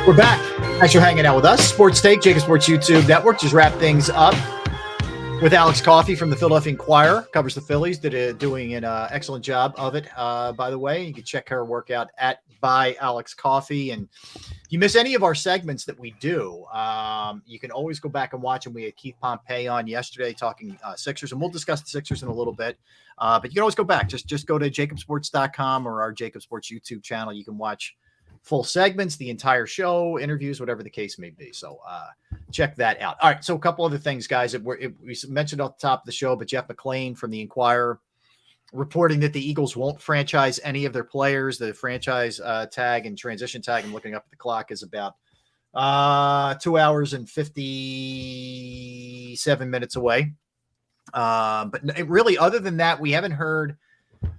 We're back. Thanks for hanging out with us. Sports Take, JAKIB Sports YouTube Network. Just wrap things up with Alex Coffey from the Philadelphia Inquirer. Covers the Phillies. Doing an excellent job of it, by the way. You can check her work out at by Alex Coffey. And if you miss any of our segments that we do, you can always go back and watch them. We had Keith Pompey on yesterday talking Sixers, and we'll discuss the Sixers in a little bit. But you can always go back. Just go to jakibsports.com or our JAKIB Sports YouTube channel. You can watch full segments, the entire show, interviews, whatever the case may be. So check that out. All right. So a couple other things, guys, that we mentioned off the top of the show, but Jeff McLean from the Inquirer reporting that the Eagles won't franchise any of their players. The franchise tag and transition tag, I'm looking up at the clock, is about 2 hours and 57 minutes away. But really, other than that, we haven't heard.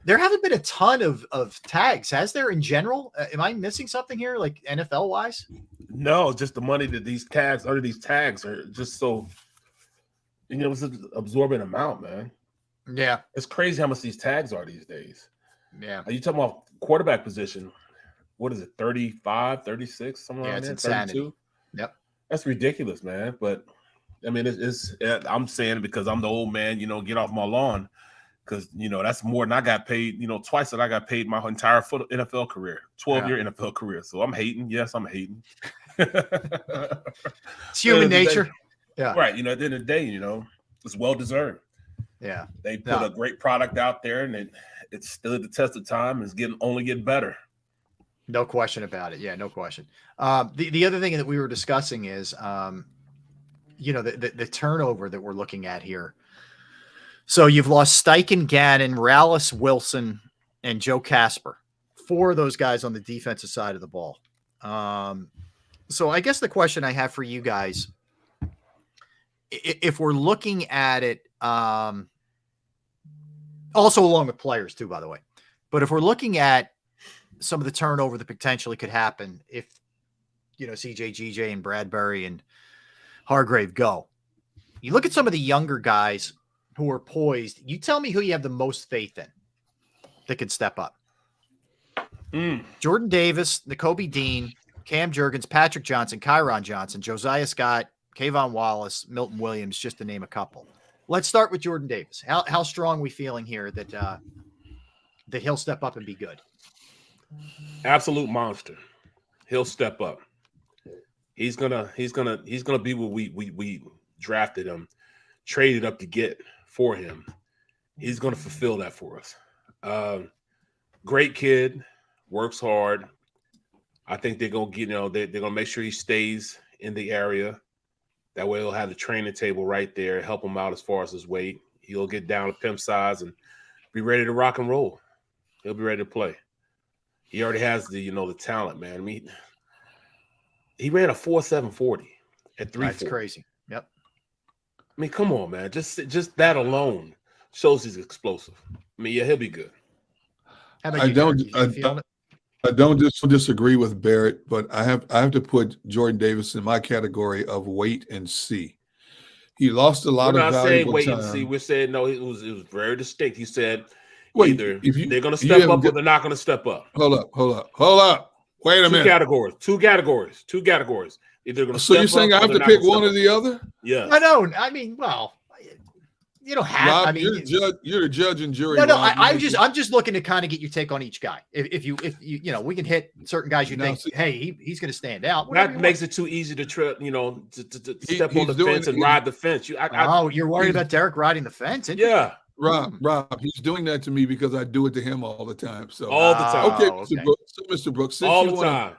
There haven't been a ton of tags, has there, in general? Am I missing something here, like NFL wise? No, just the money that these tags are just so, it's an absorbent amount, man. Yeah. It's crazy how much these tags are these days. Yeah. Are you talking about quarterback position? What is it, 35, 36, something like that? It's insanity. 32? Yep. That's ridiculous, man. But, I mean, I'm saying it because I'm the old man, get off my lawn. Because, that's more than I got paid, twice that I got paid my entire NFL career, 12-year NFL career. So I'm hating. Yes, I'm hating. It's human nature. Yeah. Right. At the end of the day, it's well-deserved. Yeah. They put a great product out there, and it stood the test of time. It's only getting better. No question about it. Yeah, no question. The other thing that we were discussing is, the turnover that we're looking at here. So you've lost Steichen, Gannon, Rallis, Wilson, and Joe Casper. 4 of those guys on the defensive side of the ball. So I guess the question I have for you guys, if we're looking at it, also along with players too, by the way, but if we're looking at some of the turnover that potentially could happen if, CJ, GJ, and Bradbury and Hargrave go, you look at some of the younger guys who are poised. You tell me who you have the most faith in that could step up. Jordan Davis, Nakobe Dean, Cam Jurgens, Patrick Johnson, Kyron Johnson, Josiah Scott, Kayvon Wallace, Milton Williams, just to name a couple. Let's start with Jordan Davis. How strong are we feeling here that he'll step up and be good? Absolute monster. He'll step up. He's gonna be what we drafted him, traded up to get for him. He's gonna fulfill that for us. Great kid, works hard. I think they're gonna they're gonna make sure he stays in the area. That way he'll have the training table right there, help him out as far as his weight. He'll get down to pimp size and be ready to rock and roll. He'll be ready to play. He already has the the talent, man. I mean, he ran a 4.740 at 3.4. That's crazy. Yep. I mean, come on, man. Just that alone shows he's explosive. I mean, yeah, he'll be good. How about I don't disagree with Barrett, but I have to put Jordan Davis in my category of wait and see. He lost a lot of valuable time. We're not saying wait and see. We're saying no. It was very distinct. He said either they're going to step up or they're not going to step up. Hold up. Wait a minute. Two categories. Either going to. So you're saying I have to pick one or the other? Yeah. I don't. I mean, well, you don't have. Rob, I mean, you're the judge and jury. No. I'm just looking to kind of get your take on each guy. If you we can hit certain guys you think, hey, he's going to stand out. That makes it too easy to trip. To step on the fence and ride the fence. You're worried about Derek riding the fence? Yeah. Rob, he's doing that to me because I do it to him all the time. So all the time. Okay. Mr. Brooks, all the time.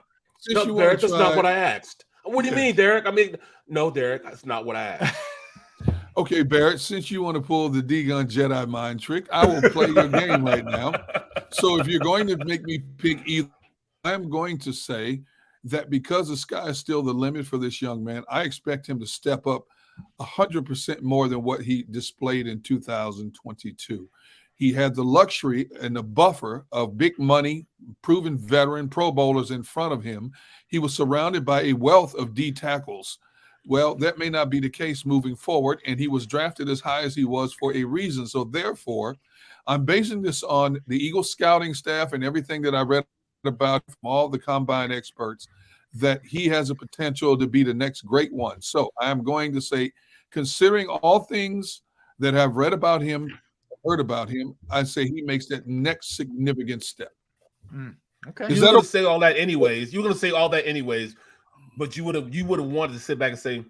No, Derek, that's not what I asked. What do you mean, Derek? I mean, no, Derek, that's not what I asked. Okay, Barrett, since you want to pull the D-Gun Jedi mind trick, I will play your game right now. So if you're going to make me pick either, I'm going to say that because the sky is still the limit for this young man, I expect him to step up 100% more than what he displayed in 2022. He had the luxury and the buffer of big money, proven veteran Pro Bowlers in front of him. He was surrounded by a wealth of D tackles. Well, that may not be the case moving forward, and he was drafted as high as he was for a reason. So therefore, I'm basing this on the Eagles scouting staff and everything that I read about from all the combine experts, that he has a potential to be the next great one. So I'm going to say, considering all things that I've read about him, heard about him, I say he makes that next significant step. Okay. You're going to say all that anyways. You're going to say all that anyways, but you would have wanted to sit back and say,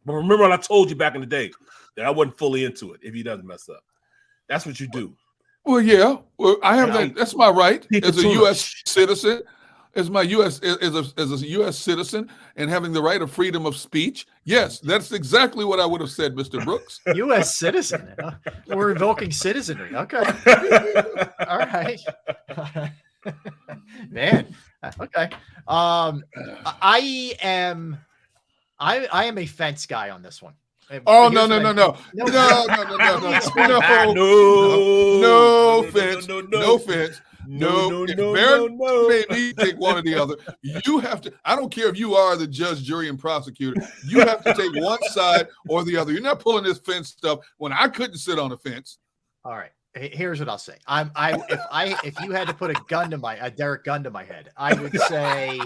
but remember what I told you back in the day that I wasn't fully into it if he doesn't mess up. That's what you do. Well, yeah. Well, I have that. That's my right as a U.S. citizen. As a U.S. citizen and having the right of freedom of speech. Yes, that's exactly what I would have said, Mr. Brooks. U.S. citizen. We're invoking citizenry. Okay. All right. Man. Okay. I am a fence guy on this one. Oh, no offense. No offense. No. Barrett made me take one or the other. You have to. I don't care if you are the judge, jury, and prosecutor. You have to take one side or the other. You're not pulling this fence stuff when I couldn't sit on a fence. All right. Here's what I'll say. If you had to put a Derek gun to my head, I would say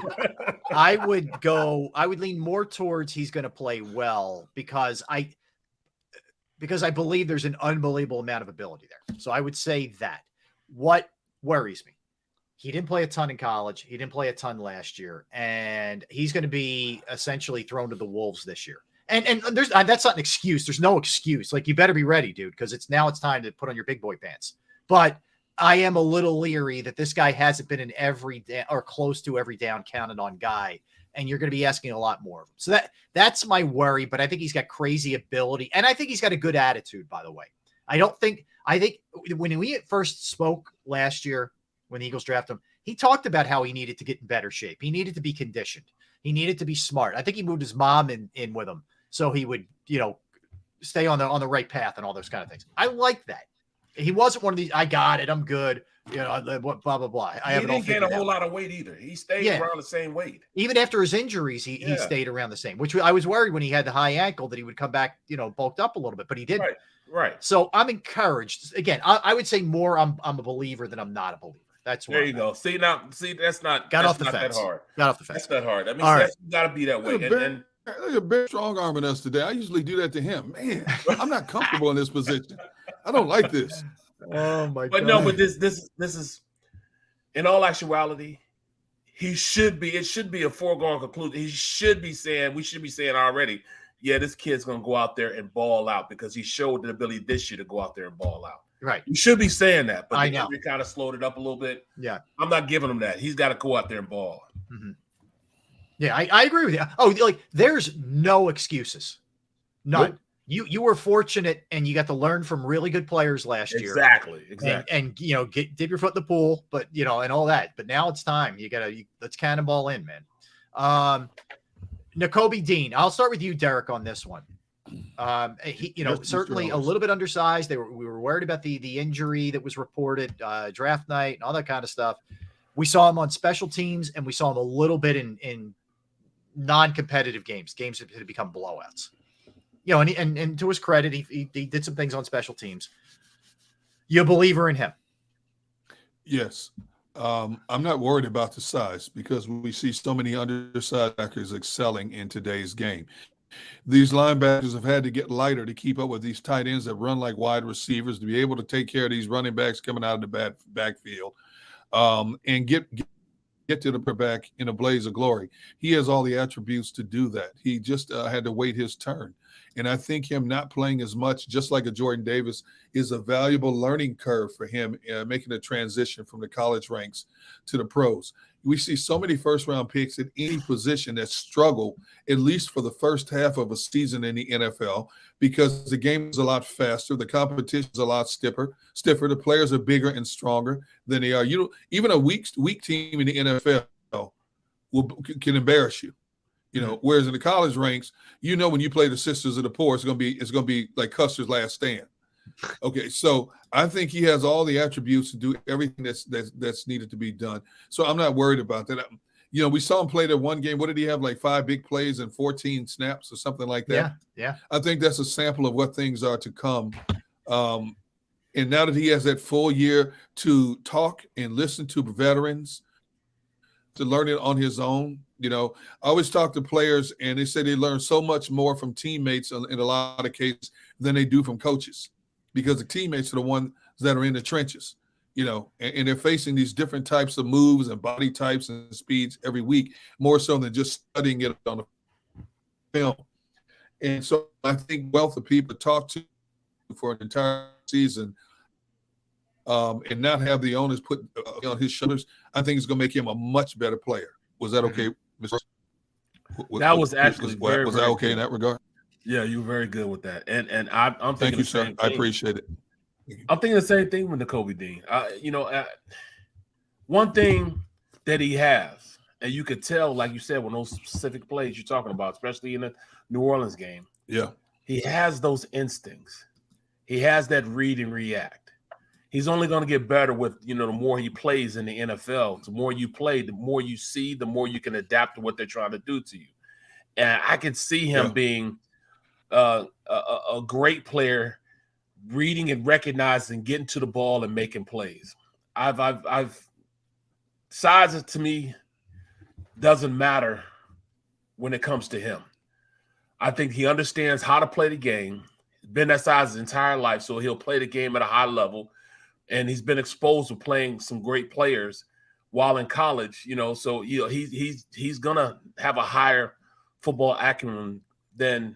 I would lean more towards he's going to play well because I believe there's an unbelievable amount of ability there. So I would say that. What worries me, he didn't play a ton in college. He didn't play a ton last year, and he's going to be essentially thrown to the wolves this year. And there's that's not an excuse. There's no excuse. Like, you better be ready, dude, because it's time to put on your big boy pants. But I am a little leery that this guy hasn't been in every or close to every down counted on guy, and you're going to be asking a lot more of him. So that's my worry. But I think he's got crazy ability, and I think he's got a good attitude. By the way, I think when we first spoke last year, when the Eagles drafted him, he talked about how he needed to get in better shape. He needed to be conditioned. He needed to be smart. I think he moved his mom in with him so he would, stay on the right path and all those kind of things. I like that. He wasn't one of these, I got it, I'm good, blah, blah, blah. He didn't gain a whole lot of weight either. He stayed around the same weight. Even after his injuries, he stayed around the same, which I was worried when he had the high ankle that he would come back, bulked up a little bit, but he didn't. Right. So I'm encouraged. Again, I would say more I'm a believer than I'm not a believer. That's where there you go. See, that's not off the fence. That hard. Got off the fence. That's not hard. That means you got to be that way. Look at Ben strong arming us today. I usually do that to him. Man, I'm not comfortable in this position. I don't like this. Oh my God. But this is, in all actuality, it should be a foregone conclusion. We should be saying already, yeah, this kid's gonna go out there and ball out because he showed the ability this year to go out there and ball out. Right. You should be saying that, but I know. we kind of slowed it up a little bit. Yeah. I'm not giving him that. He's got to go out there and ball. Mm-hmm. Yeah, I agree with you. Oh, there's no excuses. None. Nope. You were fortunate and you got to learn from really good players last year. Exactly. And dip your foot in the pool, but and all that. But now it's time. Let's cannonball in, man. Nakobe Dean. I'll start with you, Derek, on this one. He, certainly a little bit undersized. We were worried about the injury that was reported draft night and all that kind of stuff. We saw him on special teams, and we saw him a little bit in non-competitive games that had become blowouts. And to his credit, he did some things on special teams. You a believer in him? Yes. I'm not worried about the size because we see so many undersized backers excelling in today's game. These linebackers have had to get lighter to keep up with these tight ends that run like wide receivers, to be able to take care of these running backs coming out of the backfield, and get to the back in a blaze of glory. He has all the attributes to do that. He just had to wait his turn. And I think him not playing as much, just like a Jordan Davis, is a valuable learning curve for him, making a transition from the college ranks to the pros. We see so many first-round picks at any position that struggle, at least for the first half of a season in the NFL, because the game is a lot faster, the competition is a lot stiffer. The players are bigger and stronger than they are. Even a weak team in the NFL can embarrass you. Whereas in the college ranks, when you play the Sisters of the Poor, it's gonna be like Custer's Last Stand. Okay, so I think he has all the attributes to do everything that's needed to be done. So I'm not worried about that. We saw him play that one game. What did he have? Like 5 big plays and 14 snaps or something like that. Yeah. I think that's a sample of what things are to come. And now that he has that full year to talk and listen to veterans, to learn it on his own. You know, I always talk to players, and they say they learn so much more from teammates in a lot of cases than they do from coaches, because the teammates are the ones that are in the trenches, you know, and they're facing these different types of moves and body types and speeds every week, more so than just studying it on the film. And so I think wealth of people to talk to for an entire season and not have the onus put on his shoulders, I think it's going to make him a much better player. Was that okay, Mr.? That was actually was that okay in that regard? Yeah, you were very good with that. And I'm thinking thank you, the same sir. thing. I appreciate it. I'm thinking the same thing with Nakobe Dean. You know, one thing that he has, and you could tell, like you said, when those specific plays you're talking about, especially in the New Orleans game, yeah, he has those instincts. He has that read and react. He's only going to get better with, you know, the more he plays in the NFL. The more you play, the more you see, the more you can adapt to what they're trying to do to you. And I could see him being a great player, reading and recognizing, getting to the ball and making plays. Size to me doesn't matter when it comes to him. I think he understands how to play the game. He's been that size his entire life, so he'll play the game at a high level. And he's been exposed to playing some great players while in college, you know. So you know he's gonna have a higher football acumen than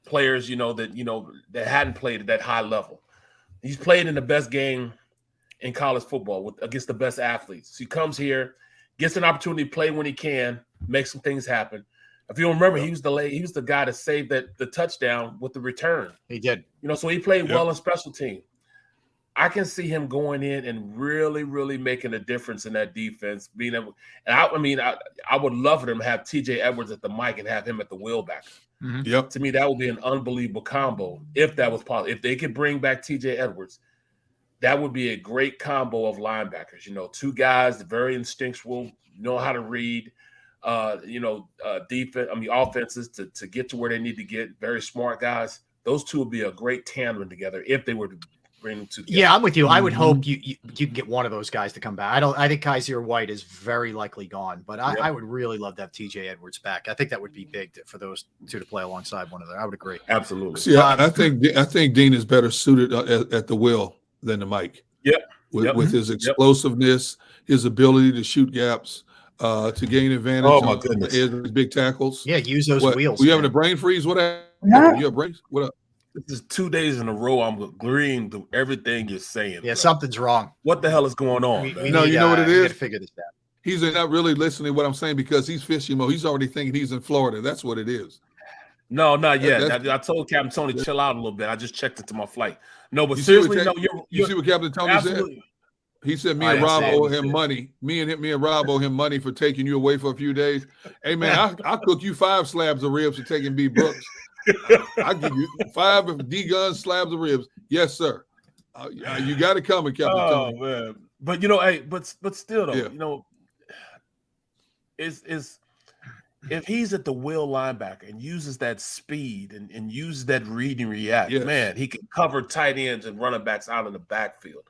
players, that hadn't played at that high level. He's played in the best game in college football against the best athletes. So he comes here, gets an opportunity to play when he can, make some things happen. If you remember, he was the guy that saved the touchdown with the return. He did. You know, so he played well in special team. I can see him going in and really, really making a difference in that defense. Being able, and I would love for them to have TJ Edwards at the mic and have him at the wheelback. Mm-hmm. Yep. To me, that would be an unbelievable combo if that was possible. If they could bring back TJ Edwards, that would be a great combo of linebackers. You know, two guys very instinctual, know how to read. Defense. Offenses to get to where they need to get. Very smart guys. Those two would be a great tandem together if they were to bring them together. Yeah, I'm with you. I would hope you can get one of those guys to come back. I think Kaiser White is very likely gone, but I would really love to have TJ Edwards back. I think that would be big for those two to play alongside one another. I would agree. Absolutely. See, I think Dean is better suited at the wheel than the mic. Yep. With his explosiveness, his ability to shoot gaps, to gain advantage. Oh my goodness! His big tackles. Yeah, use those wheels. Were you having a brain freeze? What happened? You have brains? What up? This is 2 days in a row. I'm agreeing to everything you're saying. Yeah, bro. something's wrong. What the hell is going on? You know what it is? We got to figure this out. He's not really listening to what I'm saying because he's fishing mode. He's already thinking he's in Florida. That's what it is. No, not yet. I told Captain Tony chill out a little bit. I just checked into my flight. No, but seriously, you see what Captain Tony said? He said me and Rob owe him money. Me and Rob owe him money for taking you away for a few days. Hey man, I'll cook you 5 slabs of ribs for taking B Brooks. I'll give you 5 D-Gun slabs of ribs. Yes, sir. You got it coming, Captain Tony. Man. But but still though, is if he's at the will linebacker and uses that speed and uses that read and react, man, he can cover tight ends and running backs out in the backfield.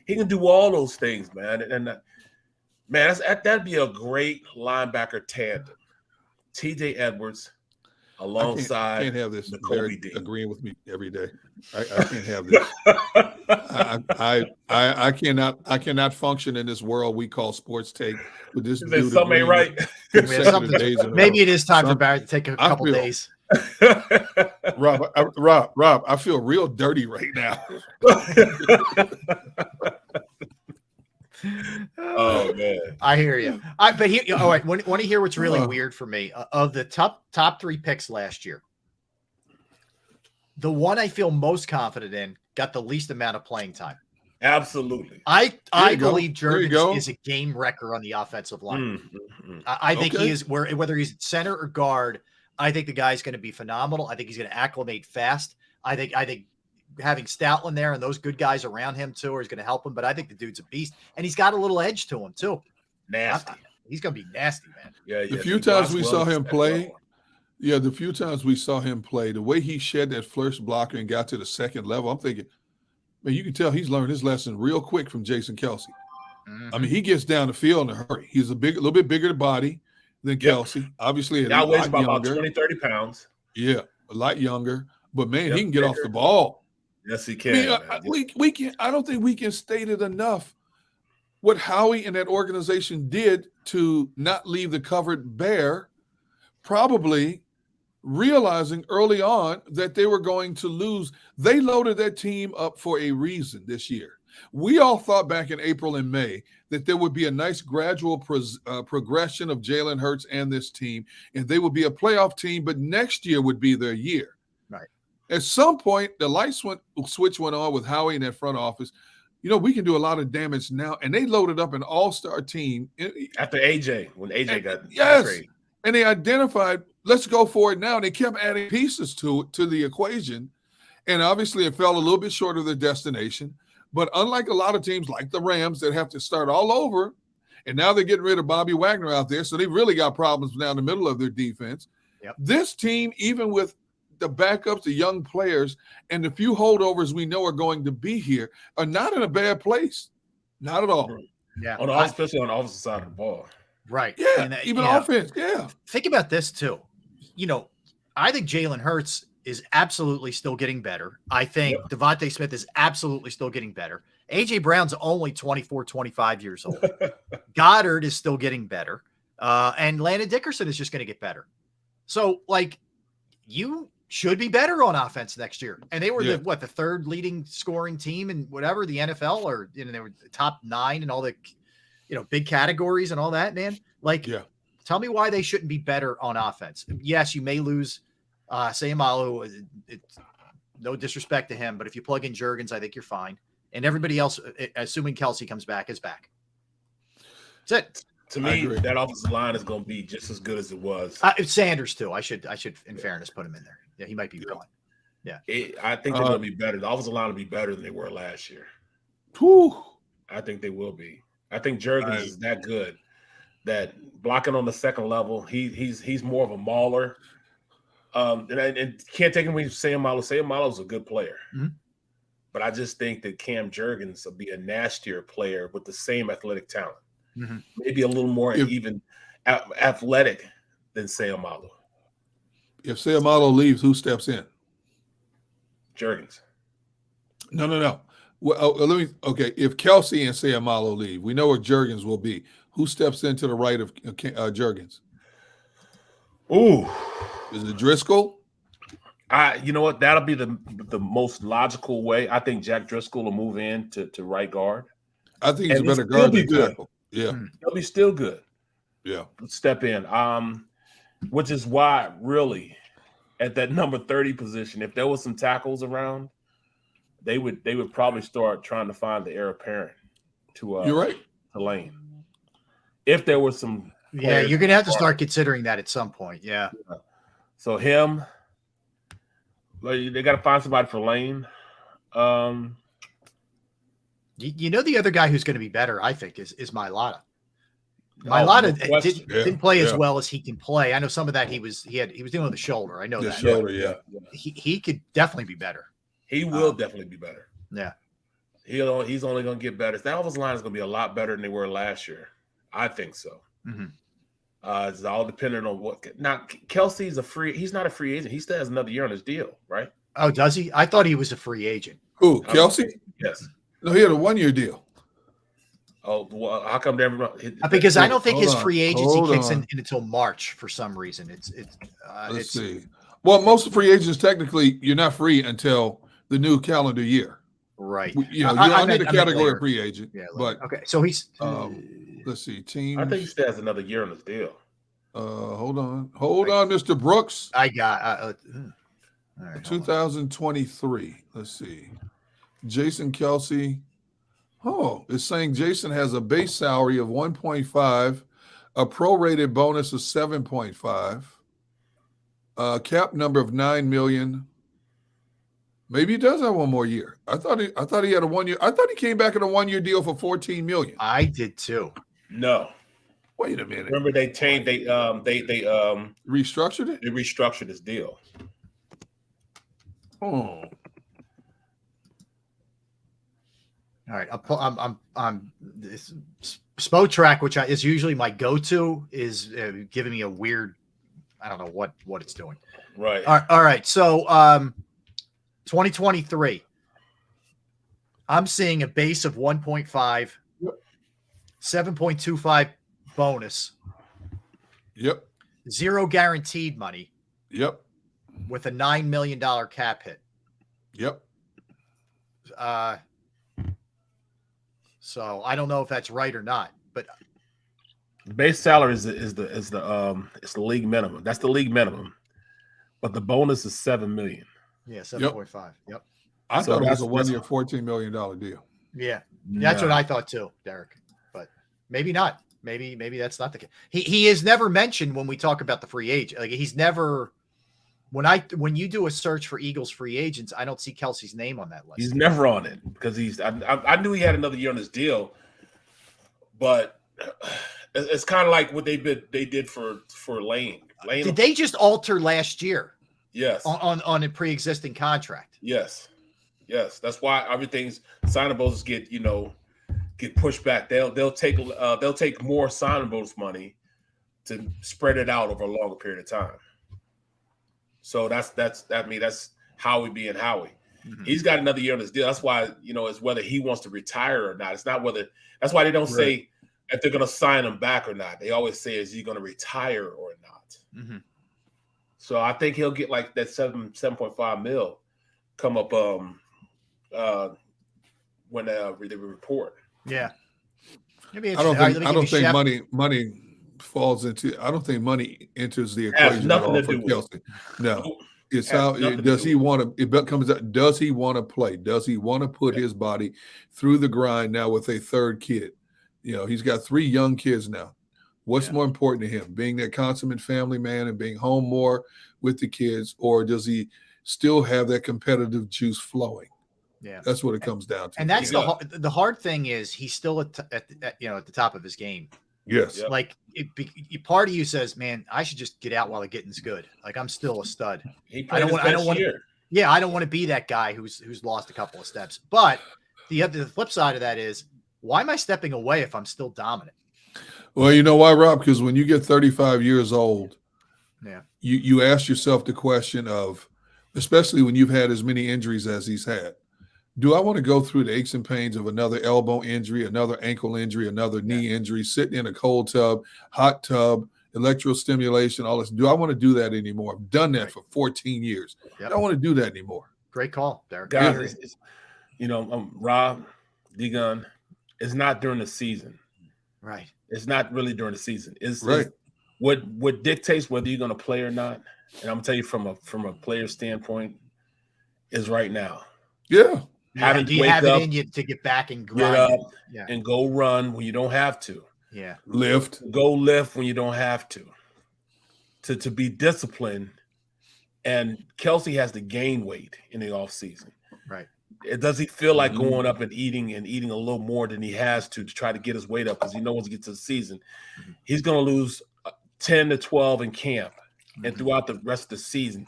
He can do all those things, man. And man, that'd be a great linebacker tandem. TJ Edwards alongside. I can't have this Nakobe Dean agreeing with me every day. I can't have this. I cannot function in this world we call sports take with this dude. Something ain't right. Maybe it is time for Barrett to take a couple days. Rob, I feel real dirty right now. Oh man, I hear you. But here, all right. Want to hear what's really weird for me? Of the top 3 picks last year, the one I feel most confident in got the least amount of playing time. Absolutely. I believe Jurgens is a game wrecker on the offensive line. Mm-hmm. I think he is, whether he's center or guard. I think the guy's going to be phenomenal. I think he's going to acclimate fast. I think having Stoutland there and those good guys around him too is going to help him. But I think the dude's a beast, and he's got a little edge to him too. Nasty. He's going to be nasty, man. Yeah. The few times we saw him play, the way he shed that first blocker and got to the second level, I'm thinking, man, you can tell he's learned his lesson real quick from Jason Kelsey. I mean, he gets down the field in a hurry. He's a little bit bigger body than Kelsey. Obviously, a Now lot weighs about younger. 20, 30 pounds. Yeah, a lot younger. But man, he can get bigger. off the ball. Yes, he can. I mean, we can. I don't think we can state it enough what Howie and that organization did to not leave the cupboard bare, probably realizing early on that they were going to lose. They loaded that team up for a reason this year. We all thought back in April and May that there would be a nice gradual progression of Jalen Hurts and this team, and they would be a playoff team, but next year would be their year. Right. At some point, the switch went on with Howie in that front office. You know, we can do a lot of damage now, and they loaded up an all-star team. After AJ, when AJ got traded. And they identified, let's go for it now. And they kept adding pieces to the equation, and obviously it fell a little bit short of their destination. But unlike a lot of teams like the Rams that have to start all over, and now they're getting rid of Bobby Wagner out there, so they really got problems now in the middle of their defense. Yep. This team, even with the backups, the young players, and the few holdovers we know are going to be here, are not in a bad place. Not at all. Yeah. Especially on the offensive side of the ball. Right. Yeah. And, even offense. Yeah. Think about this too. You know, I think Jalen Hurts is absolutely still getting better. I think Devontae Smith is absolutely still getting better. A.J. Brown's only 24, 25 years old. Goddard is still getting better. And Landon Dickerson is just going to get better. So, like, you should be better on offense next year. And they were the third leading scoring team in whatever, the NFL, or they were the top 9 in all the big categories and all that, man. Like, tell me why they shouldn't be better on offense. Yes, you may lose Sayamalu. It's no disrespect to him, but if you plug in Jurgens, I think you're fine. And everybody else, assuming Kelsey comes back, is back. That's it. To me, that offensive line is going to be just as good as it was. Sanders too. I should, in fairness, put him in there. Yeah, he might be gone. Yeah, I think they're going to be better. The offensive line will be better than they were last year. Whew. I think they will be. I think Jurgens is that good that blocking on the second level, he's more of a mauler. And can't take him away from Sayamalu. Sayamalu is a good player. Mm-hmm. But I just think that Cam Jurgens will be a nastier player with the same athletic talent. Mm-hmm. Maybe a little more even athletic than Sayamalu. If Sayamalu leaves, who steps in? Jurgens. No. Well, if Kelsey and Sayamalu leave, we know where Jurgens will be. Who steps into the right of Jurgens? Ooh. Is it Driscoll? You know what? That'll be the most logical way. I think Jack Driscoll will move in to right guard. I think he's a better guard than tackle. Yeah. He'll be still good. Yeah. Step in. Which is why, really, at that number 30 position, if there was some tackles around, they would probably start trying to find the heir apparent to you're right. To Lane. If there was some you're gonna have to start considering that at some point. Yeah. So him, they got to find somebody for Lane. You know, the other guy who's going to be better, I think, is Mailata. Mailata didn't play as well as he can play. I know some of that he was dealing with the shoulder. I know that. Shoulder, yeah. He could definitely be better. He will definitely be better. Yeah. He's only going to get better. That offensive line is going to be a lot better than they were last year. I think so. Mm-hmm. It's all dependent on what. Now, Kelsey's he's not a free agent. He still has another year on his deal, right? Oh, does he? I thought he was a free agent. Who, Kelsey? Yes. No, he had a 1-year deal. Oh, well, how come everybody? Because I don't think his free agency kicks in until March for some reason. Let's see. Well, most free agents, technically, you're not free until the new calendar year. Right. You're under the category of free agent. Yeah, but okay. So he's let's see, team. I think he still has another year on his deal. Hold on, Mr. Brooks. I got all right, 2023. Let's see. Jason Kelsey. Oh, it's saying Jason has a base salary of 1.5, a prorated bonus of 7.5, cap number of 9 million. Maybe he does have one more year. I thought he had a 1 year. I thought he came back in a 1 year deal for 14 million. I did too. No. Wait a minute. Remember they restructured it? They restructured his deal. Oh. All right, I'm this Spo track, which is usually my go-to, is giving me a weird. I don't know what it's doing. Right. All right. So, 2023. I'm seeing a base of 1.5, 7.25 bonus. Yep. 0 guaranteed money. Yep. With a $9 million cap hit. Yep. So I don't know if that's right or not, but base salary is the league minimum. That's the league minimum, but the bonus is $7 million. Yeah, 7.5. Yep. I thought it was a 1 year, $14 million deal. Yeah, that's what I thought too, Derek. But maybe not. Maybe that's not the case. He is never mentioned when we talk about the free agent. Like he's never. When you do a search for Eagles free agents, I don't see Kelsey's name on that list. He's never on it because I knew he had another year on his deal, but it's kind of like what they did for Lane. Did they just alter last year? Yes. On a pre-existing contract. Yes. That's why everything's signables get pushed back. They'll take more signables money to spread it out over a longer period of time. So that's Howie being Howie. Mm-hmm. He's got another year on his deal. That's why, it's whether he wants to retire or not. It's not whether – that's why they don't say if they're going to sign him back or not. They always say, is he going to retire or not? Mm-hmm. So I think he'll get like that 7.5 mil come up when they report. Yeah. I don't think money falls into. I don't think money enters the equation at all for Kelsey. No, it's how does he want to? It comes out. Does he want to play? Does he want to put his body through the grind now with a third kid? He's got 3 young kids now. What's more important to him, being that consummate family man and being home more with the kids, or does he still have that competitive juice flowing? Yeah, that's what it comes down to. And that's the hard thing is he's still at the top of his game. Yes. Yep. Like part of you says, man, I should just get out while the getting's good. Like I'm still a stud. I don't want to be that guy who's lost a couple of steps. But the flip side of that is, why am I stepping away if I'm still dominant? Well, you know why, Rob? Because when you get 35 years old, you ask yourself the question of, especially when you've had as many injuries as he's had, do I want to go through the aches and pains of another elbow injury, another ankle injury, another knee injury, sitting in a cold tub, hot tub, electrostimulation, all this? Do I want to do that anymore? I've done that for 14 years. I don't want to do that anymore. Great call, Derek. Guys, Rob, D-Gun, it's not during the season. Right. It's not really during the season. It's right. What dictates whether you're going to play or not, and I'm going to tell you from a player standpoint, is right now. Yeah. Do you have it in you to get back and grind? Get up and go run when you don't have to. Yeah. Go lift when you don't have to. To be disciplined. And Kelsey has to gain weight in the offseason. Right. Does he feel like going up and eating a little more than he has to try to get his weight up? Because he knows once he gets to the season, he's going to lose 10 to 12 in camp and throughout the rest of the season.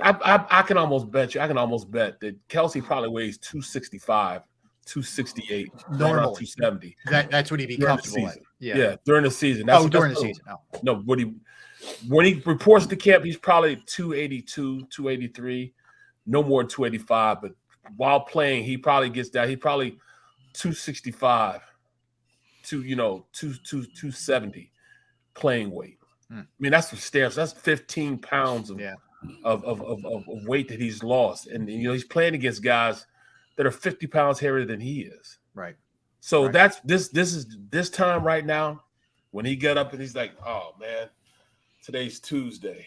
I can almost bet that Kelsey probably weighs 265, 268, normally 270. That's what he'd be comfortable at. Yeah, during the season. During the season. No, when he reports to camp, he's probably 282, 283, no more than 285. But while playing, he probably gets down. He probably 265 to 270 playing weight. I mean, that's substantial. That's 15 pounds of weight that he's lost, and he's playing against guys that are 50 pounds heavier than he is. Right. So that's this time right now when he got up and he's like, oh man, today's Tuesday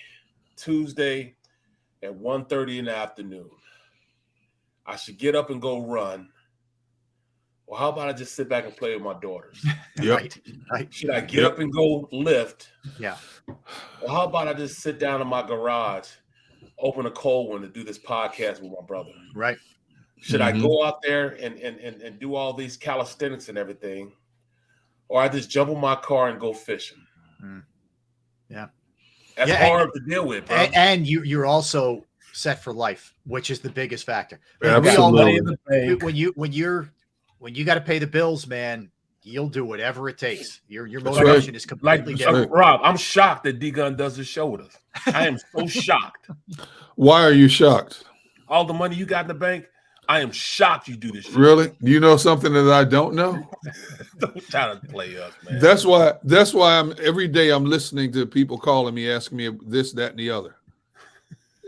at 1:30 in the afternoon. I should get up and go run. Well, how about I just sit back and play with my daughters? Right. Should I get up and go lift? Yeah. Well, how about I just sit down in my garage, open a cold one, to do this podcast with my brother? Right. Should I go out there and do all these calisthenics and everything, or I just jump in my car and go fishing? Yeah. That's hard to deal with, bro. And you're also set for life, which is the biggest factor. Absolutely. When you're when you got to pay the bills, man, you'll do whatever it takes. Your That's motivation right. is completely Like different. Rob, I'm shocked that D-Gun does this show with us. I am so shocked. Why are you shocked? All the money you got in the bank, I am shocked you do this shit. Really? Do you know something that I don't know? Don't try to play us, man. That's why I'm every day I'm listening to people calling me, asking me this, that, and the other.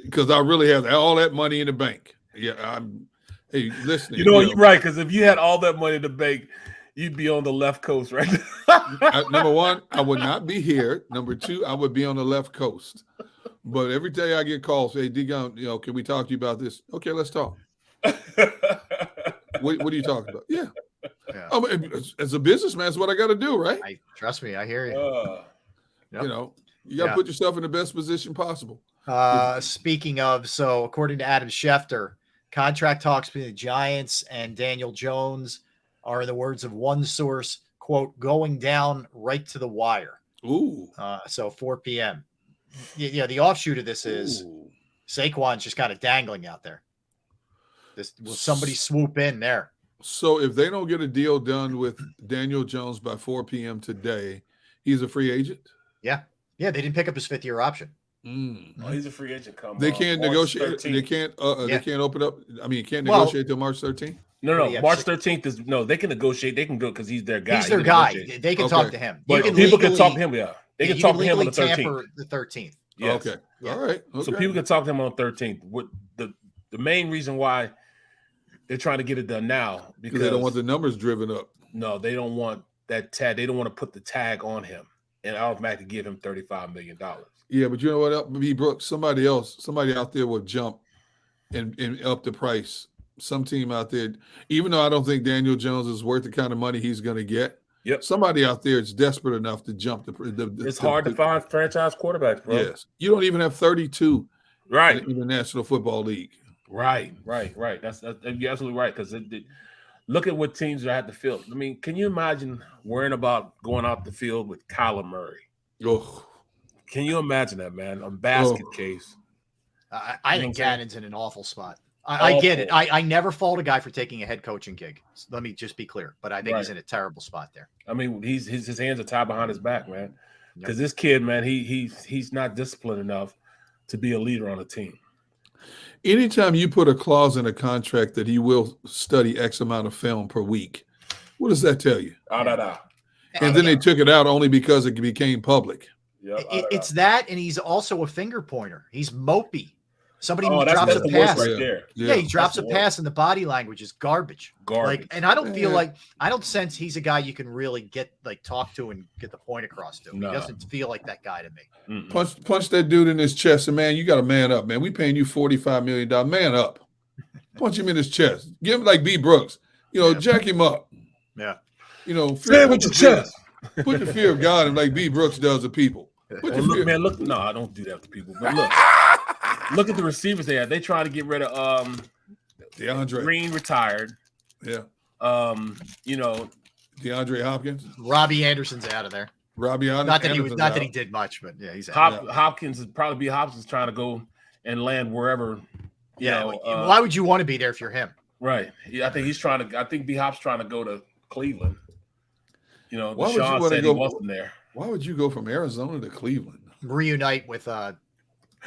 Because I really have all that money in the bank. Yeah, I'm listening. You know, you're right, because if you had all that money in the bank, you'd be on the left coast, right? Number one, I would not be here. Number two, I would be on the left coast. But every day I get calls, hey, D-Gun, can we talk to you about this? Okay, let's talk. What are you talking about? Yeah. I mean, as a businessman, that's what I got to do, right? Trust me, I hear you. Yep. You got to put yourself in the best position possible. Speaking of, so according to Adam Schefter, contract talks between the Giants and Daniel Jones are, in the words of one source, quote, going down right to the wire. Ooh. So 4 p.m. Yeah, the offshoot of this is Saquon's just kind of dangling out there. Will somebody swoop in there? So if they don't get a deal done with Daniel Jones by 4 p.m. today, he's a free agent? Yeah. Yeah, they didn't pick up his 5th-year option. Oh, he's a free agent. They can't negotiate. 13th. They can't. They can't open up. I mean, can't negotiate till March 13th. No. March 13th is no. They can negotiate. They can go because he's their guy. He's their guy. They can talk to him. But people can talk to him. Yeah, they can talk to him on the 13th. The 13th. Yes. Okay. Yeah. All right. Okay. So people can talk to him on the 13th. What the main reason why they're trying to get it done now because they don't want the numbers driven up. No, they don't want that tag. They don't want to put the tag on him and automatically give him $35 million. Yeah, but you know what, B. Brooks, somebody out there will jump and up the price. Some team out there, even though I don't think Daniel Jones is worth the kind of money he's going to get. Yep. Somebody out there is desperate enough to jump it's hard to find franchise quarterbacks, bro. Yes. You don't even have 32 right in the National Football League. Right. That's you're absolutely right. Because look at what teams are at the field. I mean, can you imagine worrying about going out the field with Kyler Murray? Oh. Can you imagine that, man? A basket case. I think Gannon's in an awful spot. I get it. I never fault a guy for taking a head coaching gig. Let me just be clear. But I think he's in a terrible spot there. I mean, his hands are tied behind his back, man. Because this kid, man, he's not disciplined enough to be a leader on a team. Anytime you put a clause in a contract that he will study X amount of film per week, what does that tell you? And then they took it out only because it became public. Yep, it's that, and he's also a finger pointer. He's mopey. Somebody drops a pass right there. Yeah, he drops a pass, and the body language is garbage. And I don't feel I don't sense he's a guy you can really talk to and get the point across to. No. He doesn't feel like that guy to me. Punch that dude in his chest, and man, you got to man up, man. We paying you $45 million. Man up. Punch him in his chest. Give him like B. Brooks. Jack him up. Yeah. Say it with your chest. Put the fear of God in like B. Brooks does the people. Look, man, look. No, I don't do that to people. But look at the receivers they have. They try to get rid of DeAndre Green retired. Yeah. DeAndre Hopkins. Robbie Anderson's out of there. Robbie Anderson. Not that he did much, but yeah, he's out. Hopkins is probably Hopkins trying to go and land wherever. Why would you want to be there if you're him? Right. Yeah, I think he's trying to. I think B Hop's trying to go to Cleveland. Why Deshaun would said he wasn't there. Why would you go from Arizona to Cleveland? Reunite with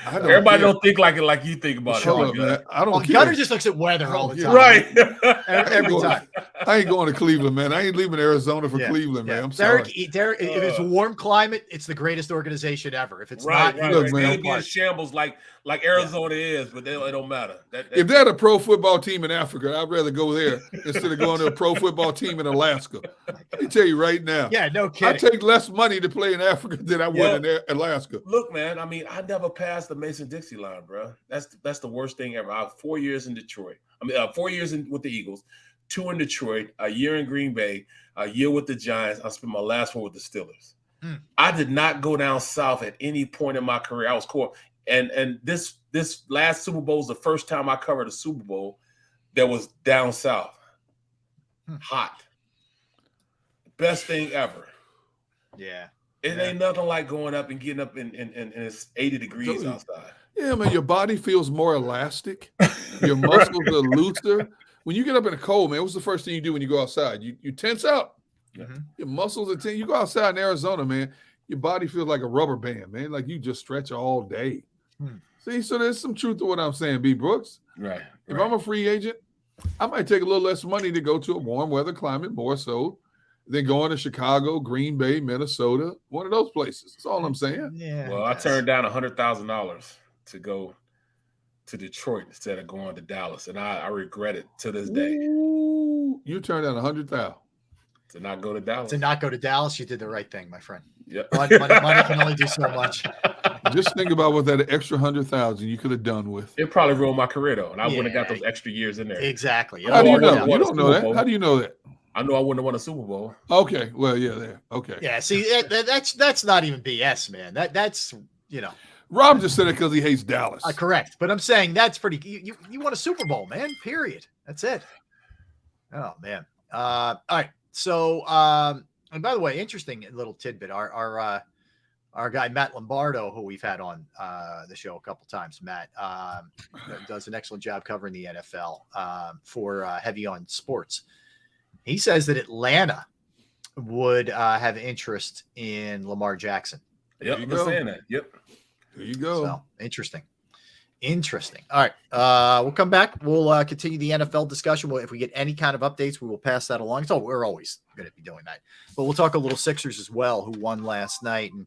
everybody don't think like it like you think about it. Man. I don't care. Gunner just looks at weather all the time. Right. Every time. I ain't going to Cleveland, man. I ain't leaving Arizona for Cleveland, man. I'm sorry. Derek, if it's a warm climate, it's the greatest organization ever. If it's not, look, man, they'll be in shambles like Arizona is, but it don't matter. If they had a pro football team in Africa, I'd rather go there instead of going to a pro football team in Alaska. Let me tell you right now. Yeah, no kidding. I take less money to play in Africa than I would in Alaska. Look, man, I mean, I never passed the Mason-Dixie line, bro. That's the worst thing ever. I have 4 years in Detroit. 4 years with the Eagles, 2 in Detroit, a year in Green Bay, a year with the Giants. I spent my last one with the Steelers. I did not go down south at any point in my career. I was core. And this last Super Bowl was the first time I covered a Super Bowl that was down south. Hot. Best thing ever. Yeah. It ain't nothing like going up and getting up and it's 80 degrees outside. Yeah, man, your body feels more elastic. Your muscles are looser. when you get up in the cold, man, what's the first thing you do when you go outside? You tense up. Mm-hmm. Your muscles are tense. You go outside in Arizona, man, your body feels like a rubber band, man. Like you just stretch all day. See, so there's some truth to what I'm saying, B. Brooks. Right. If I'm a free agent, I might take a little less money to go to a warm weather climate more so than going to Chicago, Green Bay, Minnesota, one of those places. That's all I'm saying. Yeah. Well, I turned down $100,000 to go to Detroit instead of going to Dallas, and I regret it to this day. Ooh, you turned down $100,000 to not go to Dallas. To not go to Dallas, you did the right thing, my friend. Yep. Money can only do so much. Just think about what that extra $100,000 you could have done with. It probably ruined my career though, and I wouldn't have got those extra years in there. Exactly. How do you know? You don't know that. How do you know that? I know I wouldn't have won a Super Bowl. Okay. Well, yeah, there. Okay. Yeah. See, that's not even BS, man. That's Rob just said it because he hates Dallas. Correct, but I'm saying that's pretty. You won a Super Bowl, man. Period. That's it. Oh man. All right. So, and by the way, interesting little tidbit. Our guy Matt Lombardo, who we've had on the show a couple times, Matt does an excellent job covering the NFL for Heavy on Sports. He says that Atlanta would have interest in Lamar Jackson. Yep, I'm saying that. Yep. There you go. So interesting. All right. We'll come back. We'll continue the NFL discussion. If we get any kind of updates, we will pass that along. So we're always going to be doing that. But we'll talk a little Sixers as well, who won last night. And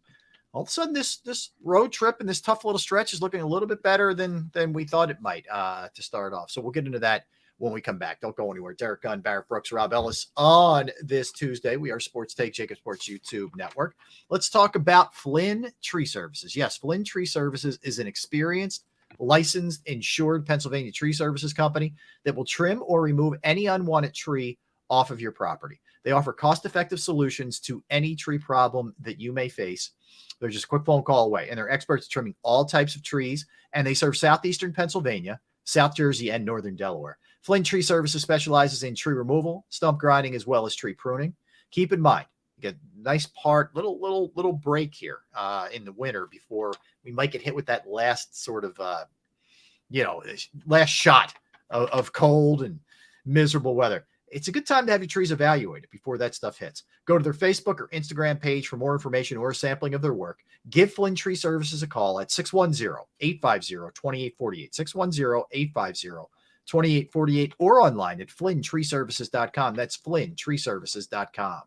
all of a sudden, this road trip and this tough little stretch is looking a little bit better than we thought it might to start off. So we'll get into that when we come back. Don't go anywhere. Derek Gunn, Barrett Brooks, Rob Ellis on this Tuesday. We are Sports Take, JAKIB Sports YouTube Network. Let's talk about Flynn Tree Services. Yes, Flynn Tree Services is an experienced, licensed, insured Pennsylvania tree services company that will trim or remove any unwanted tree off of your property. They offer cost-effective solutions to any tree problem that you may face. They're just a quick phone call away, and they're experts at trimming all types of trees, and they serve southeastern Pennsylvania, South Jersey, and northern Delaware. Flynn Tree Services specializes in tree removal, stump grinding, as well as tree pruning. Keep in mind, you get a nice little break here in the winter before we might get hit with that last sort of, last shot of cold and miserable weather. It's a good time to have your trees evaluated before that stuff hits. Go to their Facebook or Instagram page for more information or a sampling of their work. Give Flynn Tree Services a call at 610-850-2848, 610-850-2848, or online at flynntreeservices.com. That's flynntreeservices.com.